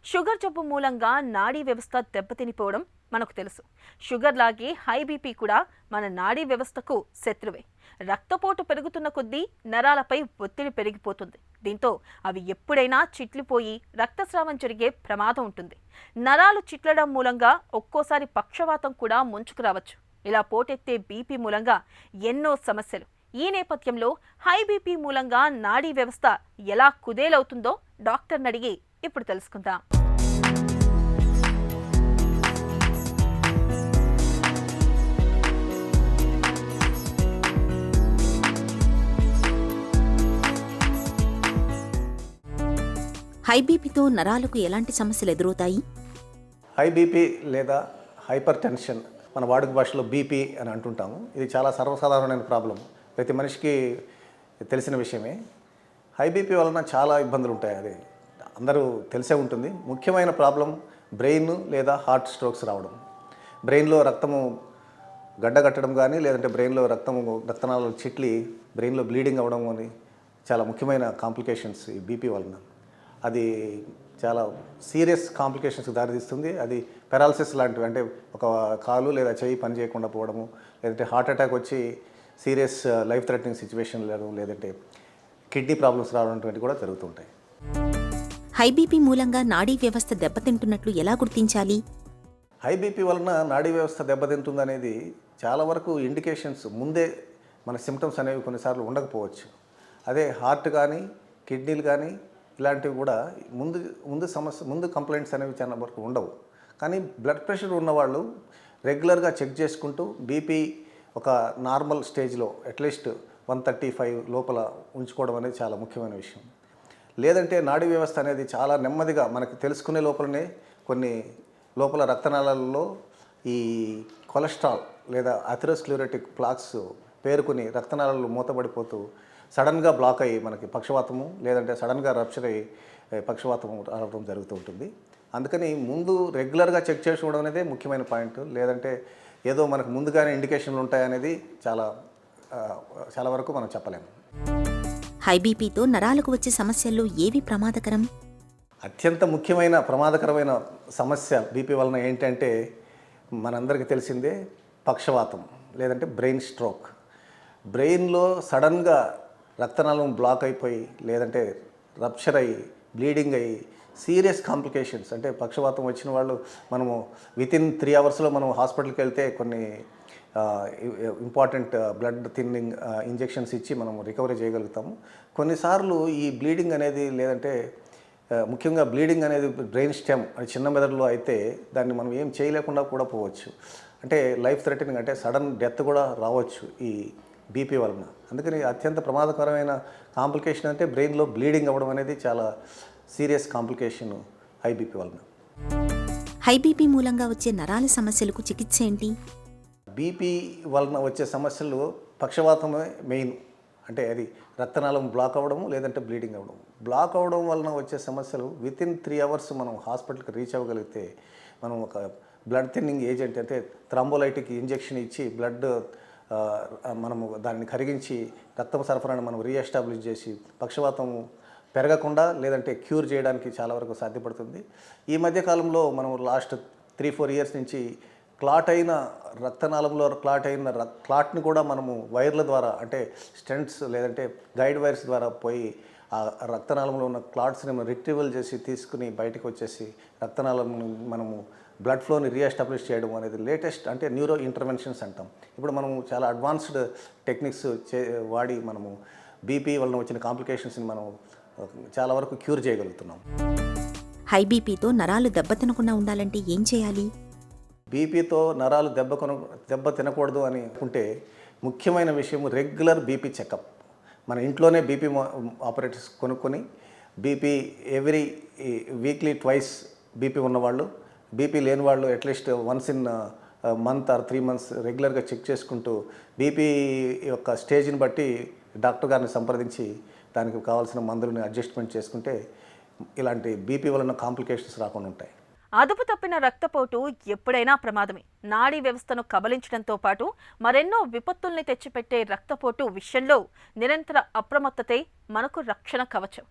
Sugar జబ్బు మూలంగా నాడీ వ్యవస్థ దెబ్బతినిపోవడం మనకు తెలుసు. షుగర్ లాగే హై బీపీ కూడా మన నాడీ వ్యవస్థకు శత్రువే. రక్తపోటు పెరుగుతున్న కొద్దీ నరాలపై ఒత్తిడి పెరిగిపోతుంది. దీంతో అవి ఎప్పుడైనా చిట్లిపోయి రక్తస్రావం జరిగే ప్రమాదం ఉంటుంది. నరాలు చిట్లడం మూలంగా ఒక్కోసారి పక్షవాతం కూడా ముంచుకు రావచ్చు. ఇలా పోటెత్తే బీపీ మూలంగా ఎన్నో సమస్యలు. ఈ నేపథ్యంలో హై బీపీ మూలంగా నాడీ వ్యవస్థ ఎలా కుదేలవుతుందో డాక్టర్ని అడిగి ఇప్పుడు తెలుసుకుందాం. హై బీపీతో నరాలకు ఎలాంటి సమస్యలు ఎదురవుతాయి? హై బీపీ లేదా హైపర్ టెన్షన్, మన వాడుక భాషలో బీపీ అని అంటుంటాము. ఇది చాలా సర్వసాధారణమైన ప్రాబ్లం, ప్రతి మనిషికి తెలిసిన విషయమే. హై బీపీ వలన చాలా ఇబ్బందులు ఉంటాయి, అది అందరూ తెలిసే ఉంటుంది. ముఖ్యమైన ప్రాబ్లం బ్రెయిన్ లేదా హార్ట్ స్ట్రోక్స్ రావడం, బ్రెయిన్లో రక్తము గడ్డగట్టడం కానీ, లేదంటే బ్రెయిన్లో రక్తనాళాలు చిట్లి బ్రెయిన్లో బ్లీడింగ్ అవ్వడం అని చాలా ముఖ్యమైన కాంప్లికేషన్స్ ఈ బీపీ వలన. అది చాలా సీరియస్ కాంప్లికేషన్స్కి దారితీస్తుంది. అది పెరాలసిస్ లాంటివి, అంటే ఒక కాలు లేదా చెయ్యి పని చేయకుండా పోవడము, లేదంటే హార్ట్ అటాక్ వచ్చి సీరియస్ లైఫ్ థ్రెటనింగ్ సిచ్యువేషన్ లేదంటే కిడ్నీ ప్రాబ్లమ్స్ రావడం కూడా జరుగుతుంటాయి. హై బీపీ మూలంగా నాడీ వ్యవస్థ దెబ్బతింటున్నట్లు ఎలా గుర్తించాలి? హై బీపీ వలన నాడీ వ్యవస్థ దెబ్బతింటుందనేది చాలా వరకు ఇండికేషన్స్ ముందే మన సిమ్టమ్స్ అనేవి కొన్నిసార్లు ఉండకపోవచ్చు. అదే హార్ట్ కానీ కిడ్నీలు కానీ ఇలాంటివి కూడా ముందు కంప్లైంట్స్ అనేవి చాలా వరకు ఉండవు. కానీ బ్లడ్ ప్రెషర్ ఉన్నవాళ్ళు రెగ్యులర్గా చెక్ చేసుకుంటూ బీపీ ఒక నార్మల్ స్టేజ్లో అట్లీస్ట్ 135 లోపల ఉంచుకోవడం అనేది చాలా ముఖ్యమైన విషయం. లేదంటే నాడీ వ్యవస్థ అనేది చాలా నెమ్మదిగా మనకు తెలుసుకునే లోపలనే కొన్ని లోపల రక్తనాళాలలో ఈ కొలెస్ట్రాల్ లేదా అథెరోస్క్లెరోటిక్ ప్లాక్స్ పేరుకుని రక్తనాళాలు మూతపడిపోతూ సడన్గా బ్లాక్ అయ్యి మనకి పక్షవాతము, లేదంటే సడన్గా రప్చర్ అయ్యి పక్షవాతము రావడం జరుగుతూ ఉంటుంది. అందుకని ముందు రెగ్యులర్గా చెక్ చేసుకోవడం అనేది ముఖ్యమైన పాయింట్. లేదంటే ఏదో మనకు ముందుగానే ఇండికేషన్లు ఉంటాయనేది చాలా వరకు మనం చెప్పలేము. హై బీపీతో నరాలకు వచ్చే సమస్యల్లో ఏవి ప్రమాదకరం? అత్యంత ముఖ్యమైన ప్రమాదకరమైన సమస్య బీపీ వలన ఏంటంటే మనందరికీ తెలిసిందే పక్షవాతం, లేదంటే బ్రెయిన్ స్ట్రోక్. బ్రెయిన్లో సడన్గా రక్తనాళం బ్లాక్ అయిపోయి, లేదంటే రప్చర్ అయ్యి బ్లీడింగ్ అయ్యి సీరియస్ కాంప్లికేషన్స్, అంటే పక్షవాతం వచ్చిన వాళ్ళు మనము వితిన్ 3 అవర్స్లో మనం హాస్పిటల్కి వెళ్తే కొన్ని ఇంపార్టెంట్ బ్లడ్ థిన్నింగ్ ఇంజెక్షన్స్ ఇచ్చి మనం రికవరీ చేయగలుగుతాము. కొన్నిసార్లు ఈ బ్లీడింగ్ అనేది, లేదంటే ముఖ్యంగా బ్లీడింగ్ అనేది బ్రెయిన్ స్టెమ్ అది చిన్న మెదడులో అయితే దాన్ని మనం ఏం చేయలేకుండా కూడా పోవచ్చు. అంటే లైఫ్ థ్రెటనింగ్, అంటే సడన్ డెత్ కూడా రావచ్చు ఈ బీపీ వలన. అందుకని అత్యంత ప్రమాదకరమైన కాంప్లికేషన్ అంటే బ్రెయిన్లో బ్లీడింగ్ అవ్వడం అనేది చాలా సీరియస్ కాంప్లికేషన్ హై బీపీ వలన. హై బీపీ మూలంగా వచ్చే నరాల సమస్యలకు చికిత్స ఏంటి? బీపీ వలన వచ్చే సమస్యలు పక్షవాతమే మెయిన్. అంటే అది రక్తనాళం బ్లాక్ అవ్వడము, లేదంటే బ్లీడింగ్ అవ్వడం. బ్లాక్ అవ్వడం వలన వచ్చే సమస్యలు వితిన్ 3 అవర్స్ మనం హాస్పిటల్కి రీచ్ అవ్వగలిగితే మనం ఒక బ్లడ్ థిన్నింగ్ ఏజెంట్, అంటే థ్రాంబోలైటిక్ ఇంజెక్షన్ ఇచ్చి బ్లడ్ మనము దాన్ని కరిగించి రక్త సరఫరాను మనం రీఎస్టాబ్లిష్ చేసి పక్షవాతం పెరగకుండా, లేదంటే క్యూర్ చేయడానికి చాలా వరకు సాధ్యపడుతుంది. ఈ మధ్యకాలంలో మనం లాస్ట్ 3-4 ఇయర్స్ నుంచి రక్తనాళంలో క్లాట్ని కూడా మనము వైర్ల ద్వారా, అంటే స్టెంట్స్ లేదంటే గైడ్ వైర్స్ ద్వారా పోయి ఆ రక్తనాళంలో ఉన్న క్లాట్స్ని మనం రిట్రీవల్ చేసి తీసుకుని బయటకు వచ్చేసి రక్తనాళం మనము బ్లడ్ ఫ్లోని రీఎస్టాబ్లిష్ చేయడం అనేది లేటెస్ట్, అంటే న్యూరో ఇంటర్వెన్షన్స్ అంటాం. ఇప్పుడు మనము చాలా అడ్వాన్స్డ్ టెక్నిక్స్ వాడి మనము బీపీ వలన వచ్చిన కాంప్లికేషన్స్ని మనం చాలా వరకు క్యూర్ చేయగలుగుతున్నాం. హై బీపీతో నరాలు దెబ్బతినకుండా ఉండాలంటే ఏం చేయాలి? బీపీతో నరాలు దెబ్బ తినకూడదు అని అనుకుంటే ముఖ్యమైన విషయం రెగ్యులర్ బీపీ చెకప్. మన ఇంట్లోనే బీపీ ఆపరేటర్స్ కొనుక్కొని బీపీ ఎవ్రీ వీక్లీ 2 బీపీ ఉన్నవాళ్ళు, బీపీ లేని వాళ్ళు at least once in month or 3 months రెగ్యులర్గా చెక్ చేసుకుంటూ బీపీ యొక్క స్టేజ్ని బట్టి డాక్టర్ గారిని సంప్రదించి దానికి కావాల్సిన మందులని అడ్జస్ట్మెంట్ చేసుకుంటే ఇలాంటి బీపీ వలన కాంప్లికేషన్స్ రాకుండా ఉంటాయి. అదుపు తప్పిన రక్తపోటు ఎప్పుడైనా ప్రమాదమే. నాడీ వ్యవస్థను కబలించడంతో పాటు మరెన్నో విపత్తుల్ని తెచ్చిపెట్టే రక్తపోటు విషయంలో నిరంతర అప్రమత్తతే మనకు రక్షణ కవచం.